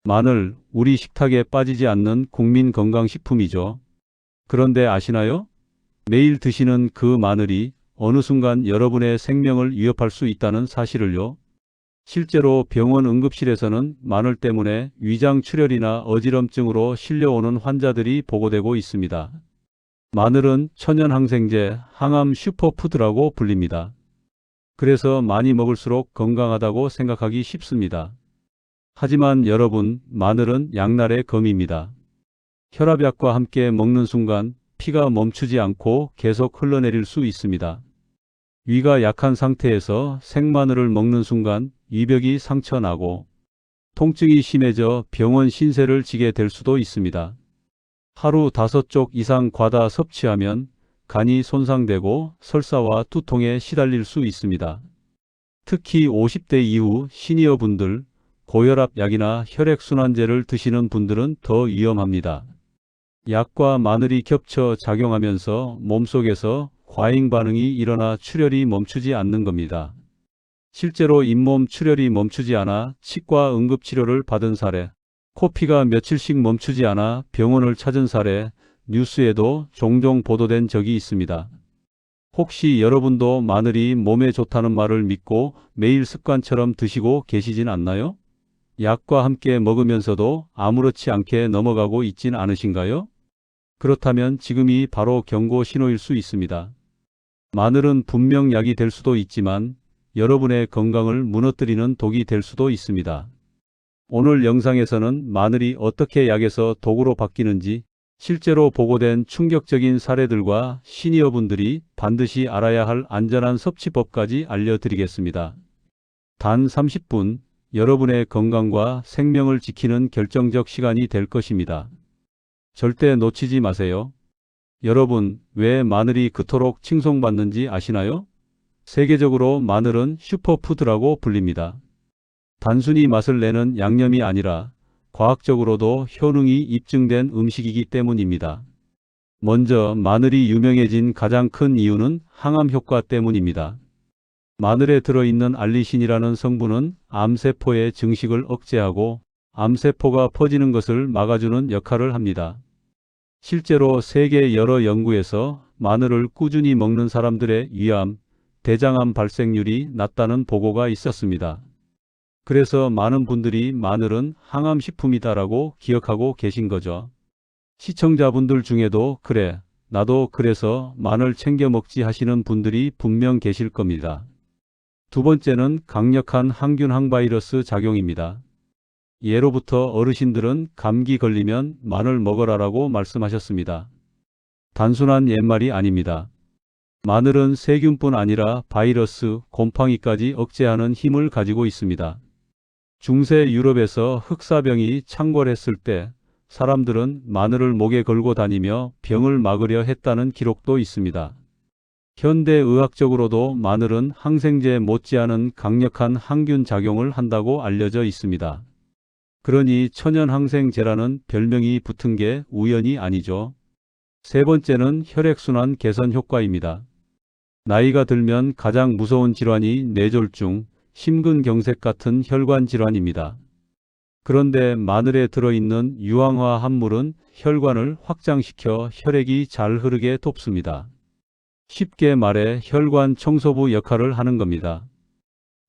마늘, 우리 식탁에 빠지지 않는 국민 건강식품이죠. 그런데 아시나요? 매일 드시는 그 마늘이 어느 순간 여러분의 생명을 위협할 수 있다는 사실을요. 실제로 병원 응급실에서는 마늘 때문에 위장 출혈이나 어지럼증으로 실려오는 환자들이 보고되고 있습니다. 마늘은 천연항생제, 항암 슈퍼푸드라고 불립니다. 그래서 많이 먹을수록 건강하다고 생각하기 쉽습니다. 하지만 여러분, 마늘은 양날의 검입니다. 혈압약과 함께 먹는 순간 피가 멈추지 않고 계속 흘러내릴 수 있습니다. 위가 약한 상태에서 생마늘을 먹는 순간 위벽이 상처나고 통증이 심해져 병원 신세를 지게 될 수도 있습니다. 하루 5쪽 이상 과다 섭취하면 간이 손상되고 설사와 두통에 시달릴 수 있습니다. 특히 50대 이후 시니어분들, 고혈압 약이나 혈액순환제를 드시는 분들은 더 위험합니다. 약과 마늘이 겹쳐 작용하면서 몸속에서 과잉 반응이 일어나 출혈이 멈추지 않는 겁니다. 실제로 잇몸 출혈이 멈추지 않아 치과 응급치료를 받은 사례, 코피가 며칠씩 멈추지 않아 병원을 찾은 사례, 뉴스에도 종종 보도된 적이 있습니다. 혹시 여러분도 마늘이 몸에 좋다는 말을 믿고 매일 습관처럼 드시고 계시진 않나요? 약과 함께 먹으면서도 아무렇지 않게 넘어가고 있진 않으신가요? 그렇다면 지금이 바로 경고 신호일 수 있습니다. 마늘은 분명 약이 될 수도 있지만 여러분의 건강을 무너뜨리는 독이 될 수도 있습니다. 오늘 영상에서는 마늘이 어떻게 약에서 독으로 바뀌는지, 실제로 보고된 충격적인 사례들과 시니어분들이 반드시 알아야 할 안전한 섭취법까지 알려드리겠습니다. 단 30분, 여러분의 건강과 생명을 지키는 결정적 시간이 될 것입니다. 절대 놓치지 마세요. 여러분, 왜 마늘이 그토록 칭송받는지 아시나요? 세계적으로 마늘은 슈퍼푸드라고 불립니다. 단순히 맛을 내는 양념이 아니라 과학적으로도 효능이 입증된 음식이기 때문입니다. 먼저 마늘이 유명해진 가장 큰 이유는 항암 효과 때문입니다. 마늘에 들어있는 알리신이라는 성분은 암세포의 증식을 억제하고 암세포가 퍼지는 것을 막아주는 역할을 합니다. 실제로 세계 여러 연구에서 마늘을 꾸준히 먹는 사람들의 위암, 대장암 발생률이 낮다는 보고가 있었습니다. 그래서 많은 분들이 마늘은 항암식품이다라고 기억하고 계신 거죠. 시청자분들 중에도 그래, 나도 그래서 마늘 챙겨 먹지 하시는 분들이 분명 계실 겁니다. 두 번째는 강력한 항균 항바이러스 작용입니다. 예로부터 어르신들은 감기 걸리면 마늘 먹어라라고 말씀하셨습니다. 단순한 옛말이 아닙니다. 마늘은 세균뿐 아니라 바이러스, 곰팡이까지 억제하는 힘을 가지고 있습니다. 중세 유럽에서 흑사병이 창궐했을 때 사람들은 마늘을 목에 걸고 다니며 병을 막으려 했다는 기록도 있습니다. 현대 의학적으로도 마늘은 항생제 못지않은 강력한 항균 작용을 한다고 알려져 있습니다. 그러니 천연항생제라는 별명이 붙은 게 우연이 아니죠. 세 번째는 혈액순환 개선 효과입니다. 나이가 들면 가장 무서운 질환이 뇌졸중, 심근경색 같은 혈관 질환입니다. 그런데 마늘에 들어있는 유황화 합물은 혈관을 확장시켜 혈액이 잘 흐르게 돕습니다. 쉽게 말해 혈관 청소부 역할을 하는 겁니다.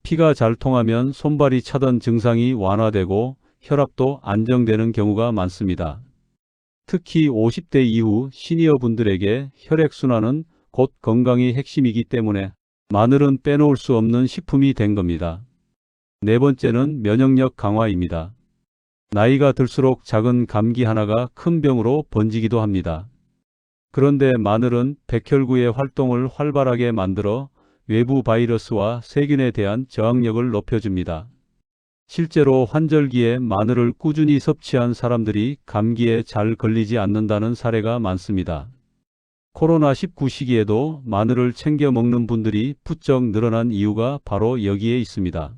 피가 잘 통하면 손발이 차던 증상이 완화되고 혈압도 안정되는 경우가 많습니다. 특히 50대 이후 시니어분들에게 혈액순환은 곧 건강의 핵심이기 때문에 마늘은 빼놓을 수 없는 식품이 된 겁니다. 네 번째는 면역력 강화입니다. 나이가 들수록 작은 감기 하나가 큰 병으로 번지기도 합니다. 그런데 마늘은 백혈구의 활동을 활발하게 만들어 외부 바이러스와 세균에 대한 저항력을 높여줍니다. 실제로 환절기에 마늘을 꾸준히 섭취한 사람들이 감기에 잘 걸리지 않는다는 사례가 많습니다. 코로나19 시기에도 마늘을 챙겨 먹는 분들이 부쩍 늘어난 이유가 바로 여기에 있습니다.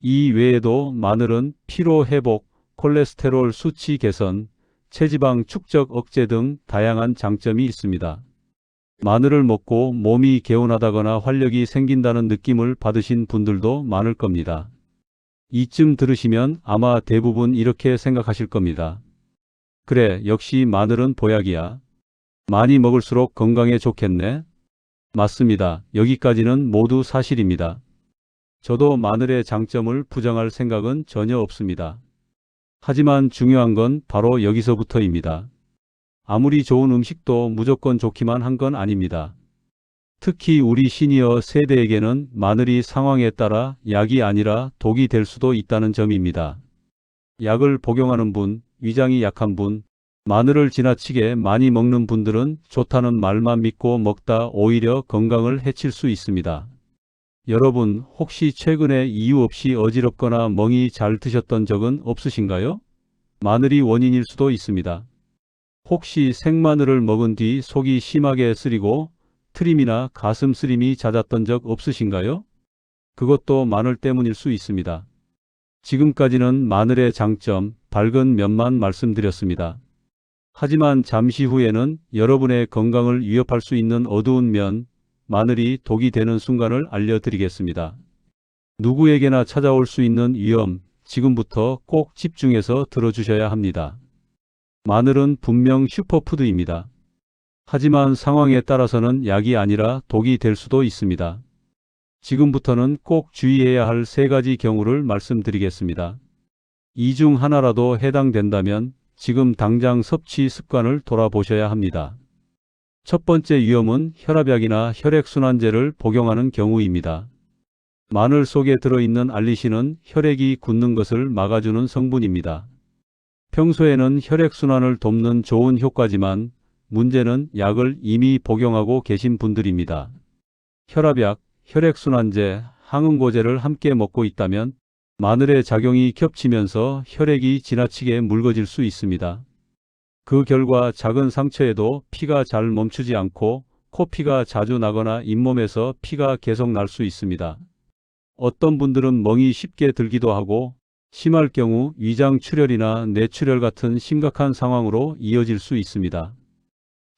이 외에도 마늘은 피로 회복, 콜레스테롤 수치 개선, 체지방 축적 억제 등 다양한 장점이 있습니다. 마늘을 먹고 몸이 개운하다거나 활력이 생긴다는 느낌을 받으신 분들도 많을 겁니다. 이쯤 들으시면 아마 대부분 이렇게 생각하실 겁니다. 그래, 역시 마늘은 보약이야. 많이 먹을수록 건강에 좋겠네. 맞습니다. 여기까지는 모두 사실입니다. 저도 마늘의 장점을 부정할 생각은 전혀 없습니다. 하지만 중요한 건 바로 여기서부터입니다. 아무리 좋은 음식도 무조건 좋기만 한 건 아닙니다. 특히 우리 시니어 세대에게는 마늘이 상황에 따라 약이 아니라 독이 될 수도 있다는 점입니다. 약을 복용하는 분, 위장이 약한 분, 마늘을 지나치게 많이 먹는 분들은 좋다는 말만 믿고 먹다 오히려 건강을 해칠 수 있습니다. 여러분, 혹시 최근에 이유 없이 어지럽거나 멍이 잘 드셨던 적은 없으신가요? 마늘이 원인일 수도 있습니다. 혹시 생마늘을 먹은 뒤 속이 심하게 쓰리고 트림이나 가슴 쓰림이 잦았던 적 없으신가요? 그것도 마늘 때문일 수 있습니다. 지금까지는 마늘의 장점, 밝은 면만 말씀드렸습니다. 하지만 잠시 후에는 여러분의 건강을 위협할 수 있는 어두운 면, 마늘이 독이 되는 순간을 알려드리겠습니다. 누구에게나 찾아올 수 있는 위험, 지금부터 꼭 집중해서 들어주셔야 합니다. 마늘은 분명 슈퍼푸드입니다. 하지만 상황에 따라서는 약이 아니라 독이 될 수도 있습니다. 지금부터는 꼭 주의해야 할 3가지 경우를 말씀드리겠습니다. 이 중 하나라도 해당된다면 지금 당장 섭취 습관을 돌아보셔야 합니다. 첫 번째 위험은 혈압약이나 혈액순환제를 복용하는 경우입니다. 마늘 속에 들어있는 알리신은 혈액이 굳는 것을 막아주는 성분입니다. 평소에는 혈액순환을 돕는 좋은 효과지만 문제는 약을 이미 복용하고 계신 분들입니다. 혈압약, 혈액순환제, 항응고제를 함께 먹고 있다면 마늘의 작용이 겹치면서 혈액이 지나치게 묽어질 수 있습니다. 그 결과 작은 상처에도 피가 잘 멈추지 않고 코피가 자주 나거나 잇몸에서 피가 계속 날 수 있습니다. 어떤 분들은 멍이 쉽게 들기도 하고 심할 경우 위장 출혈이나 뇌출혈 같은 심각한 상황으로 이어질 수 있습니다.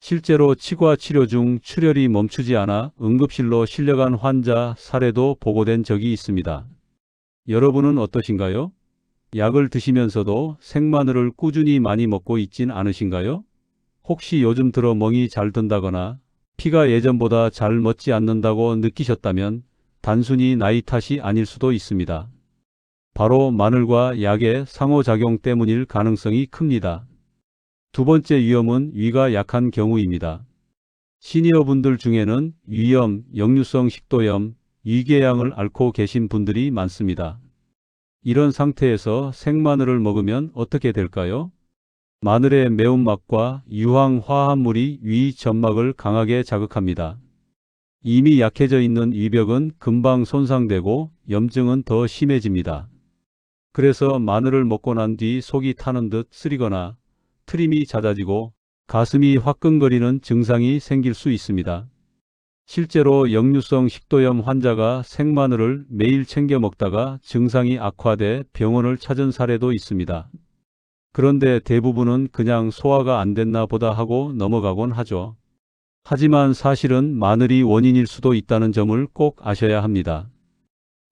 실제로 치과 치료 중 출혈이 멈추지 않아 응급실로 실려간 환자 사례도 보고된 적이 있습니다. 여러분은 어떠신가요? 약을 드시면서도 생마늘을 꾸준히 많이 먹고 있진 않으신가요? 혹시 요즘 들어 멍이 잘 든다거나 피가 예전보다 잘 멎지 않는다고 느끼셨다면 단순히 나이 탓이 아닐 수도 있습니다. 바로 마늘과 약의 상호작용 때문일 가능성이 큽니다. 두 번째 위험은 위가 약한 경우입니다. 시니어분들 중에는 위염, 역류성 식도염, 위궤양을 앓고 계신 분들이 많습니다. 이런 상태에서 생마늘을 먹으면 어떻게 될까요? 마늘의 매운맛과 유황 화합물이 위 점막을 강하게 자극합니다. 이미 약해져 있는 위벽은 금방 손상되고 염증은 더 심해집니다. 그래서 마늘을 먹고 난 뒤 속이 타는 듯 쓰리거나 트림이 잦아지고 가슴이 화끈거리는 증상이 생길 수 있습니다. 실제로 역류성 식도염 환자가 생마늘을 매일 챙겨 먹다가 증상이 악화돼 병원을 찾은 사례도 있습니다. 그런데 대부분은 그냥 소화가 안 됐나 보다 하고 넘어가곤 하죠. 하지만 사실은 마늘이 원인일 수도 있다는 점을 꼭 아셔야 합니다.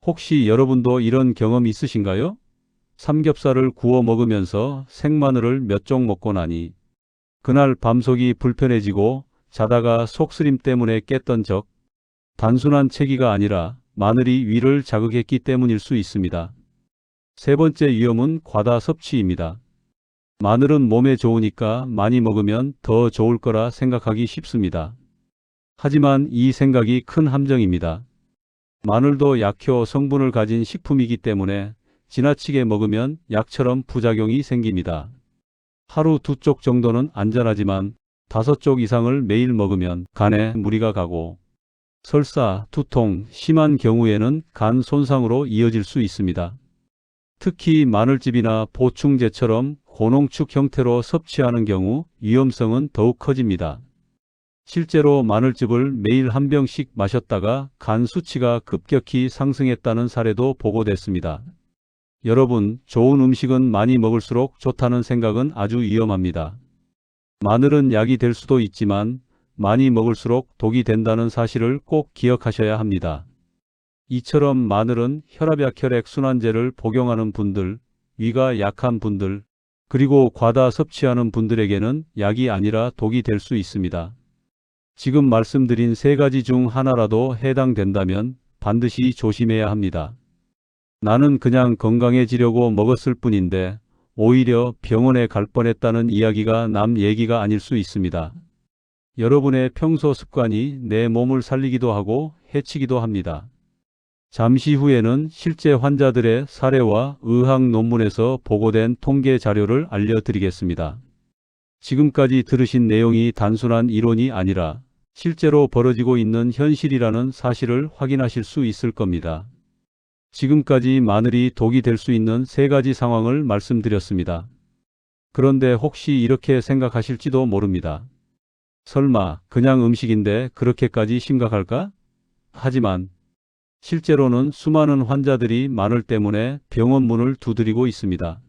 혹시 여러분도 이런 경험 있으신가요? 삼겹살을 구워 먹으면서 생마늘을 몇 쪽 먹고 나니 그날 밤속이 불편해지고 자다가 속쓰림 때문에 깼던 적, 단순한 체기가 아니라 마늘이 위를 자극했기 때문일 수 있습니다. 세 번째 위험은 과다 섭취입니다. 마늘은 몸에 좋으니까 많이 먹으면 더 좋을 거라 생각하기 쉽습니다. 하지만 이 생각이 큰 함정입니다. 마늘도 약효 성분을 가진 식품이기 때문에 지나치게 먹으면 약처럼 부작용이 생깁니다. 하루 2쪽 정도는 안전하지만 5쪽 이상을 매일 먹으면 간에 무리가 가고 설사, 두통, 심한 경우에는 간 손상으로 이어질 수 있습니다. 특히 마늘즙이나 보충제처럼 고농축 형태로 섭취하는 경우 위험성은 더욱 커집니다. 실제로 마늘즙을 매일 한 병씩 마셨다가 간 수치가 급격히 상승했다는 사례도 보고됐습니다. 여러분, 좋은 음식은 많이 먹을수록 좋다는 생각은 아주 위험합니다. 마늘은 약이 될 수도 있지만 많이 먹을수록 독이 된다는 사실을 꼭 기억하셔야 합니다. 이처럼 마늘은 혈압약, 혈액순환제를 복용하는 분들, 위가 약한 분들, 그리고 과다 섭취하는 분들에게는 약이 아니라 독이 될 수 있습니다. 지금 말씀드린 세 가지 중 하나라도 해당된다면 반드시 조심해야 합니다. 나는 그냥 건강해지려고 먹었을 뿐인데 오히려 병원에 갈 뻔했다는 이야기가 남 얘기가 아닐 수 있습니다. 여러분의 평소 습관이 내 몸을 살리기도 하고 해치기도 합니다. 잠시 후에는 실제 환자들의 사례와 의학 논문에서 보고된 통계 자료를 알려드리겠습니다. 지금까지 들으신 내용이 단순한 이론이 아니라 실제로 벌어지고 있는 현실이라는 사실을 확인하실 수 있을 겁니다. 지금까지 마늘이 독이 될 수 있는 세 가지 상황을 말씀드렸습니다. 그런데 혹시 이렇게 생각하실지도 모릅니다. 설마 그냥 음식인데 그렇게까지 심각할까? 하지만 실제로는 수많은 환자들이 마늘 때문에 병원 문을 두드리고 있습니다.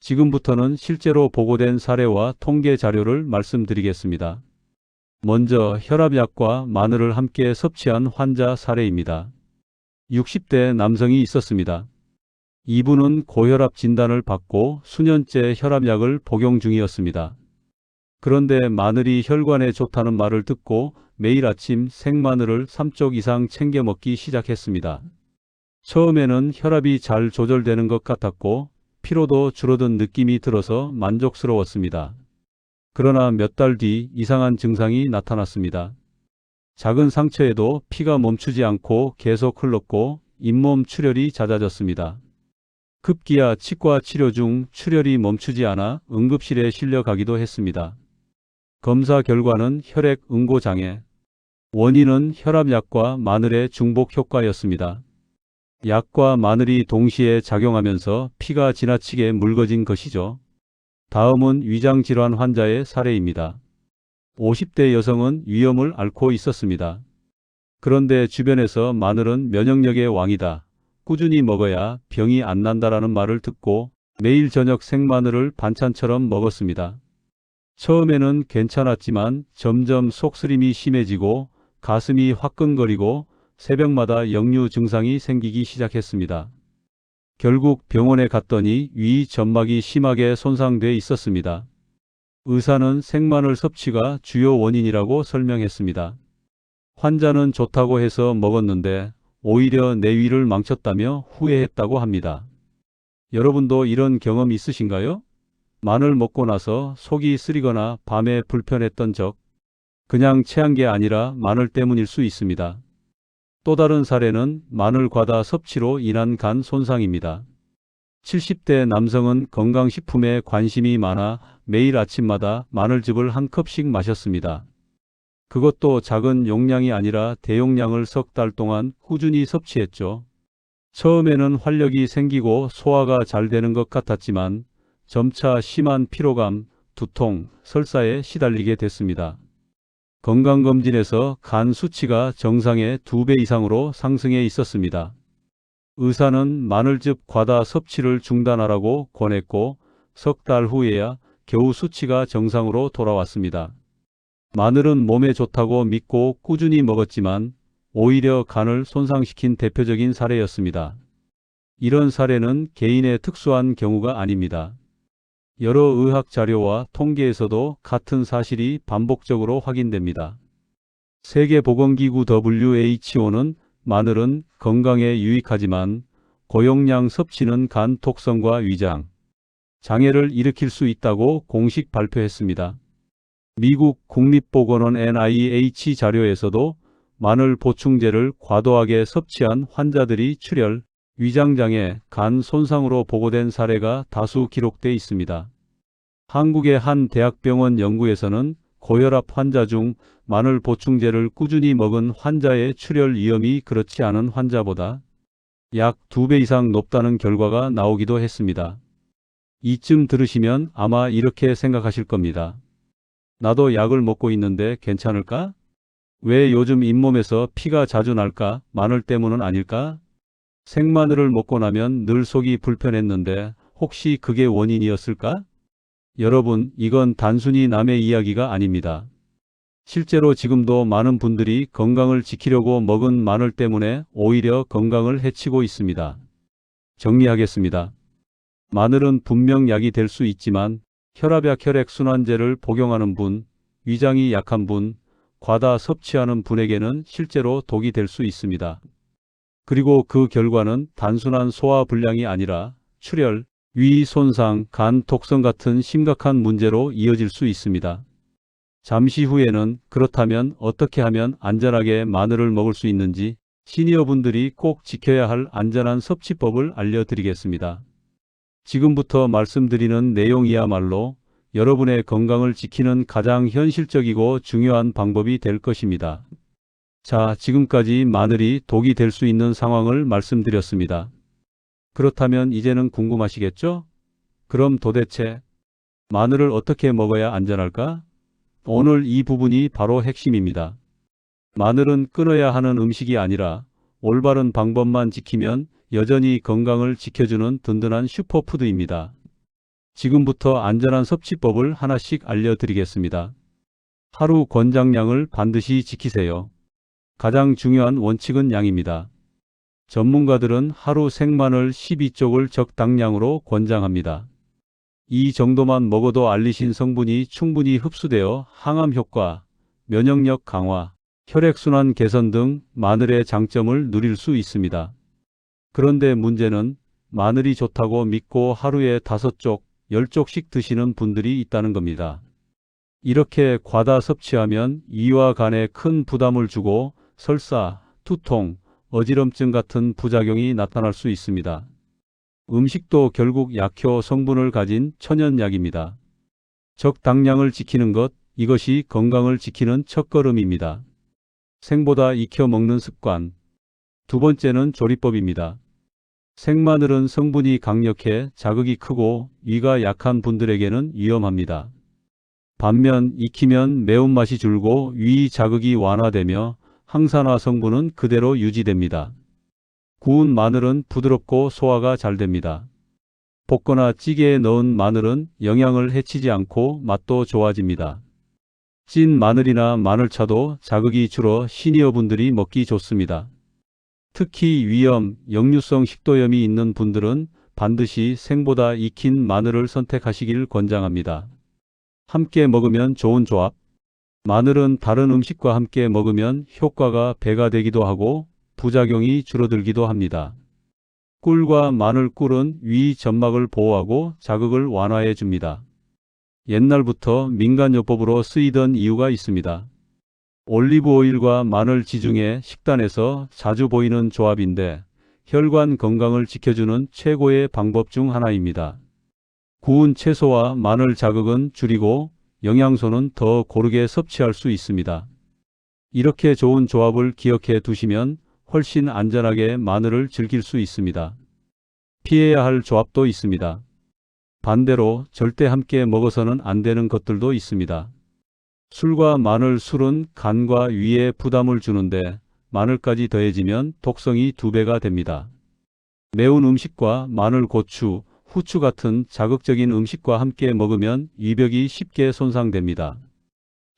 지금부터는 실제로 보고된 사례와 통계 자료를 말씀드리겠습니다. 먼저 혈압약과 마늘을 함께 섭취한 환자 사례입니다. 60대 남성이 있었습니다. 이분은 고혈압 진단을 받고 수년째 혈압약을 복용 중이었습니다. 그런데 마늘이 혈관에 좋다는 말을 듣고 매일 아침 생마늘을 3쪽 이상 챙겨 먹기 시작했습니다. 처음에는 혈압이 잘 조절되는 것 같았고 피로도 줄어든 느낌이 들어서 만족스러웠습니다. 그러나 몇 달 뒤 이상한 증상이 나타났습니다. 작은 상처에도 피가 멈추지 않고 계속 흘렀고 잇몸 출혈이 잦아졌습니다. 급기야 치과 치료 중 출혈이 멈추지 않아 응급실에 실려가기도 했습니다. 검사 결과는 혈액 응고 장애. 원인은 혈압약과 마늘의 중복 효과였습니다. 약과 마늘이 동시에 작용하면서 피가 지나치게 묽어진 것이죠. 다음은 위장질환 환자의 사례입니다. 50대 여성은 위염을 앓고 있었습니다. 그런데 주변에서 마늘은 면역력의 왕이다. 꾸준히 먹어야 병이 안 난다라는 말을 듣고 매일 저녁 생마늘을 반찬처럼 먹었습니다. 처음에는 괜찮았지만 점점 속쓰림이 심해지고 가슴이 화끈거리고 새벽마다 역류 증상이 생기기 시작했습니다. 결국 병원에 갔더니 위 점막이 심하게 손상돼 있었습니다. 의사는 생마늘 섭취가 주요 원인이라고 설명했습니다. 환자는 좋다고 해서 먹었는데 오히려 내 위를 망쳤다며 후회했다고 합니다. 여러분도 이런 경험 있으신가요? 마늘 먹고 나서 속이 쓰리거나 밤에 불편했던 적, 그냥 체한 게 아니라 마늘 때문일 수 있습니다. 또 다른 사례는 마늘 과다 섭취로 인한 간 손상입니다. 70대 남성은 건강식품에 관심이 많아 매일 아침마다 마늘즙을 한 컵씩 마셨습니다. 그것도 작은 용량이 아니라 대용량을 석 달 동안 꾸준히 섭취했죠. 처음에는 활력이 생기고 소화가 잘 되는 것 같았지만 점차 심한 피로감, 두통, 설사에 시달리게 됐습니다. 건강검진에서 간 수치가 정상의 2배 이상으로 상승해 있었습니다. 의사는 마늘즙 과다 섭취를 중단하라고 권했고 석 달 후에야 겨우 수치가 정상으로 돌아왔습니다. 마늘은 몸에 좋다고 믿고 꾸준히 먹었지만 오히려 간을 손상시킨 대표적인 사례였습니다. 이런 사례는 개인의 특수한 경우가 아닙니다. 여러 의학 자료와 통계에서도 같은 사실이 반복적으로 확인됩니다. 세계보건기구 WHO는 마늘은 건강에 유익하지만 고용량 섭취는 간 독성과 위장 장애를 일으킬 수 있다고 공식 발표했습니다. 미국 국립보건원 NIH 자료에서도 마늘 보충제를 과도하게 섭취한 환자들이 출혈, 위장장애, 간 손상으로 보고된 사례가 다수 기록돼 있습니다. 한국의 한 대학병원 연구에서는 고혈압 환자 중 마늘 보충제를 꾸준히 먹은 환자의 출혈 위험이 그렇지 않은 환자보다 약 2배 이상 높다는 결과가 나오기도 했습니다. 이쯤 들으시면 아마 이렇게 생각하실 겁니다. 나도 약을 먹고 있는데 괜찮을까? 왜 요즘 잇몸에서 피가 자주 날까? 마늘 때문은 아닐까? 생마늘을 먹고 나면 늘 속이 불편했는데 혹시 그게 원인이었을까? 여러분, 이건 단순히 남의 이야기가 아닙니다. 실제로 지금도 많은 분들이 건강을 지키려고 먹은 마늘 때문에 오히려 건강을 해치고 있습니다. 정리하겠습니다. 마늘은 분명 약이 될 수 있지만 혈압약 혈액순환제를 복용하는 분, 위장이 약한 분, 과다 섭취하는 분에게는 실제로 독이 될 수 있습니다. 그리고 그 결과는 단순한 소화불량이 아니라 출혈, 위 손상, 간 독성 같은 심각한 문제로 이어질 수 있습니다. 잠시 후에는 그렇다면 어떻게 하면 안전하게 마늘을 먹을 수 있는지 시니어분들이 꼭 지켜야 할 안전한 섭취법을 알려드리겠습니다. 지금부터 말씀드리는 내용이야말로 여러분의 건강을 지키는 가장 현실적이고 중요한 방법이 될 것입니다. 자, 지금까지 마늘이 독이 될 수 있는 상황을 말씀드렸습니다. 그렇다면 이제는 궁금하시겠죠? 그럼 도대체 마늘을 어떻게 먹어야 안전할까? 오늘 이 부분이 바로 핵심입니다. 마늘은 끊어야 하는 음식이 아니라 올바른 방법만 지키면 여전히 건강을 지켜주는 든든한 슈퍼푸드입니다. 지금부터 안전한 섭취법을 하나씩 알려드리겠습니다. 하루 권장량을 반드시 지키세요. 가장 중요한 원칙은 양입니다. 전문가들은 하루 생마늘 12쪽을 적당량으로 권장합니다. 이 정도만 먹어도 알리신 성분이 충분히 흡수되어 항암 효과, 면역력 강화, 혈액순환 개선 등 마늘의 장점을 누릴 수 있습니다. 그런데 문제는 마늘이 좋다고 믿고 하루에 5쪽, 10쪽씩 드시는 분들이 있다는 겁니다. 이렇게 과다 섭취하면 이와 간에 큰 부담을 주고 설사, 두통, 어지럼증 같은 부작용이 나타날 수 있습니다. 음식도 결국 약효 성분을 가진 천연약입니다. 적당량을 지키는 것, 이것이 건강을 지키는 첫걸음입니다. 생보다 익혀 먹는 습관. 두 번째는 조리법입니다. 생마늘은 성분이 강력해 자극이 크고 위가 약한 분들에게는 위험합니다. 반면 익히면 매운맛이 줄고 위 자극이 완화되며 항산화 성분은 그대로 유지됩니다. 구운 마늘은 부드럽고 소화가 잘 됩니다. 볶거나 찌개에 넣은 마늘은 영양을 해치지 않고 맛도 좋아집니다. 찐 마늘이나 마늘차도 자극이 줄어 시니어분들이 먹기 좋습니다. 특히 위염, 역류성 식도염이 있는 분들은 반드시 생보다 익힌 마늘을 선택하시길 권장합니다. 함께 먹으면 좋은 조합. 마늘은 다른 음식과 함께 먹으면 효과가 배가 되기도 하고 부작용이 줄어들기도 합니다. 꿀과 마늘. 꿀은 위 점막을 보호하고 자극을 완화해 줍니다. 옛날부터 민간요법으로 쓰이던 이유가 있습니다. 올리브 오일과 마늘 지중해 식단에서 자주 보이는 조합인데 혈관 건강을 지켜주는 최고의 방법 중 하나입니다. 구운 채소와 마늘 자극은 줄이고 영양소는 더 고르게 섭취할 수 있습니다. 이렇게 좋은 조합을 기억해 두시면 훨씬 안전하게 마늘을 즐길 수 있습니다. 피해야 할 조합도 있습니다. 반대로 절대 함께 먹어서는 안 되는 것들도 있습니다. 술과 마늘. 술은 간과 위에 부담을 주는데 마늘까지 더해지면 독성이 2배가 됩니다. 매운 음식과 마늘, 고추, 후추 같은 자극적인 음식과 함께 먹으면 위벽이 쉽게 손상됩니다.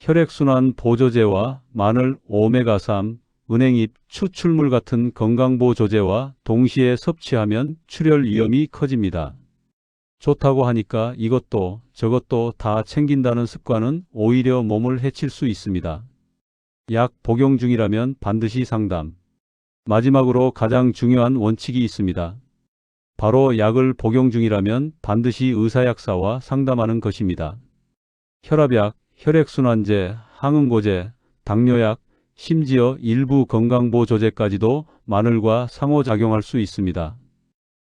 혈액순환 보조제와 마늘, 오메가3, 은행잎, 추출물 같은 건강보조제와 동시에 섭취하면 출혈 위험이 커집니다. 좋다고 하니까 이것도 저것도 다 챙긴다는 습관은 오히려 몸을 해칠 수 있습니다. 약 복용 중이라면 반드시 상담. 마지막으로 가장 중요한 원칙이 있습니다. 바로 약을 복용 중이라면 반드시 의사약사와 상담하는 것입니다. 혈압약, 혈액순환제, 항응고제, 당뇨약, 심지어 일부 건강보조제까지도 마늘과 상호작용할 수 있습니다.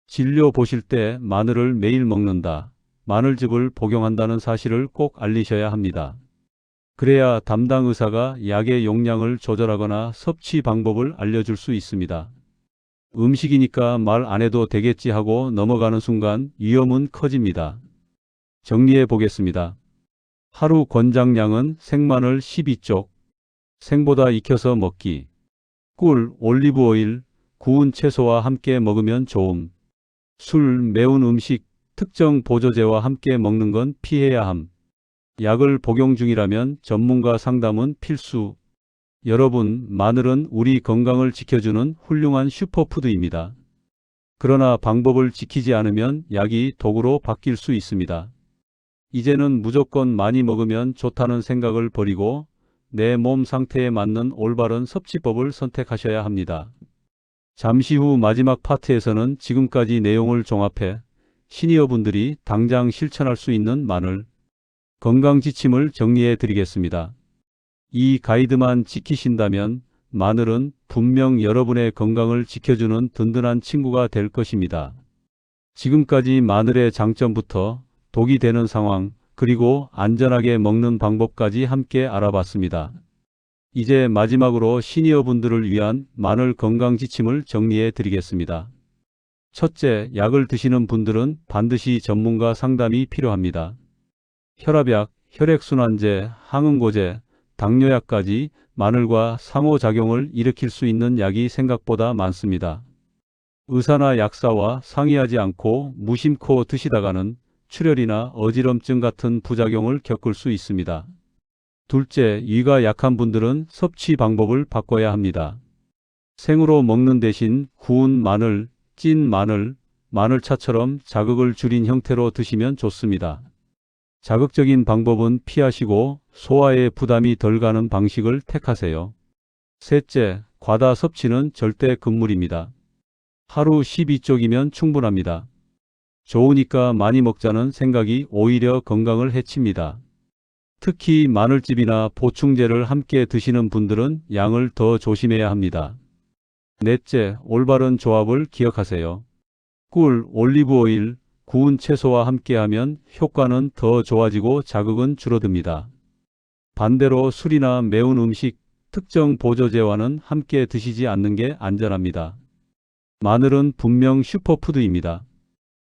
진료 보실 때 마늘을 매일 먹는다, 마늘즙을 복용한다는 사실을 꼭 알리셔야 합니다. 그래야 담당 의사가 약의 용량을 조절하거나 섭취 방법을 알려줄 수 있습니다. 음식이니까 말 안 해도 되겠지 하고 넘어가는 순간 위험은 커집니다. 정리해 보겠습니다. 하루 권장량은 생마늘 12쪽, 생보다 익혀서 먹기, 꿀, 올리브오일, 구운 채소와 함께 먹으면 좋음, 술, 매운 음식, 특정 보조제와 함께 먹는 건 피해야 함. 약을 복용 중이라면 전문가 상담은 필수. 여러분, 마늘은 우리 건강을 지켜주는 훌륭한 슈퍼푸드입니다. 그러나 방법을 지키지 않으면 약이 독으로 바뀔 수 있습니다. 이제는 무조건 많이 먹으면 좋다는 생각을 버리고 내 몸 상태에 맞는 올바른 섭취법을 선택하셔야 합니다. 잠시 후 마지막 파트에서는 지금까지 내용을 종합해 시니어분들이 당장 실천할 수 있는 마늘 건강 지침을 정리해 드리겠습니다. 이 가이드만 지키신다면 마늘은 분명 여러분의 건강을 지켜주는 든든한 친구가 될 것입니다. 지금까지 마늘의 장점부터 독이 되는 상황, 그리고 안전하게 먹는 방법까지 함께 알아봤습니다. 이제 마지막으로 시니어분들을 위한 마늘 건강 지침을 정리해 드리겠습니다. 첫째, 약을 드시는 분들은 반드시 전문가 상담이 필요합니다. 혈압약, 혈액순환제, 항응고제, 당뇨약까지 마늘과 상호작용을 일으킬 수 있는 약이 생각보다 많습니다. 의사나 약사와 상의하지 않고 무심코 드시다가는 출혈이나 어지럼증 같은 부작용을 겪을 수 있습니다. 둘째, 위가 약한 분들은 섭취 방법을 바꿔야 합니다. 생으로 먹는 대신 구운 마늘, 찐 마늘, 마늘차처럼 자극을 줄인 형태로 드시면 좋습니다. 자극적인 방법은 피하시고 소화에 부담이 덜 가는 방식을 택하세요. 셋째, 과다 섭취는 절대 금물입니다. 하루 12쪽이면 충분합니다. 좋으니까 많이 먹자는 생각이 오히려 건강을 해칩니다. 특히 마늘즙이나 보충제를 함께 드시는 분들은 양을 더 조심해야 합니다. 넷째, 올바른 조합을 기억하세요. 꿀, 올리브오일, 구운 채소와 함께하면 효과는 더 좋아지고 자극은 줄어듭니다. 반대로 술이나 매운 음식, 특정 보조제와는 함께 드시지 않는 게 안전합니다. 마늘은 분명 슈퍼푸드입니다.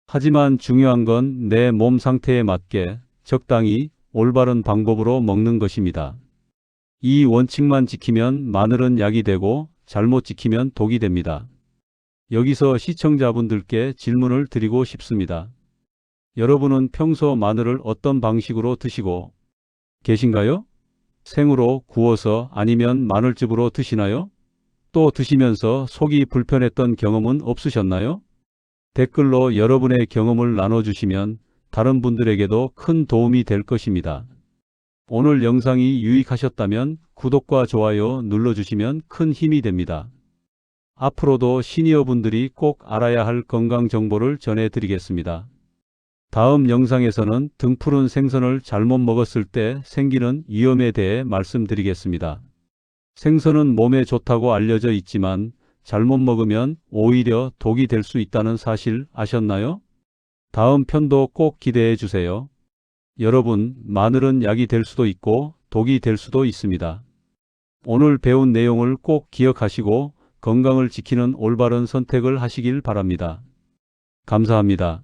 하지만 중요한 건 내 몸 상태에 맞게 적당히 올바른 방법으로 먹는 것입니다. 이 원칙만 지키면 마늘은 약이 되고 잘못 지키면 독이 됩니다. 여기서 시청자분들께 질문을 드리고 싶습니다. 여러분은 평소 마늘을 어떤 방식으로 드시고 계신가요? 생으로 구워서 아니면 마늘즙으로 드시나요? 또 드시면서 속이 불편했던 경험은 없으셨나요? 댓글로 여러분의 경험을 나눠주시면 다른 분들에게도 큰 도움이 될 것입니다. 오늘 영상이 유익하셨다면 구독과 좋아요 눌러주시면 큰 힘이 됩니다. 앞으로도 시니어분들이 꼭 알아야 할 건강 정보를 전해드리겠습니다. 다음 영상에서는 등푸른 생선을 잘못 먹었을 때 생기는 위험에 대해 말씀드리겠습니다. 생선은 몸에 좋다고 알려져 있지만 잘못 먹으면 오히려 독이 될 수 있다는 사실 아셨나요? 다음 편도 꼭 기대해 주세요. 여러분, 마늘은 약이 될 수도 있고 독이 될 수도 있습니다. 오늘 배운 내용을 꼭 기억하시고 건강을 지키는 올바른 선택을 하시길 바랍니다. 감사합니다.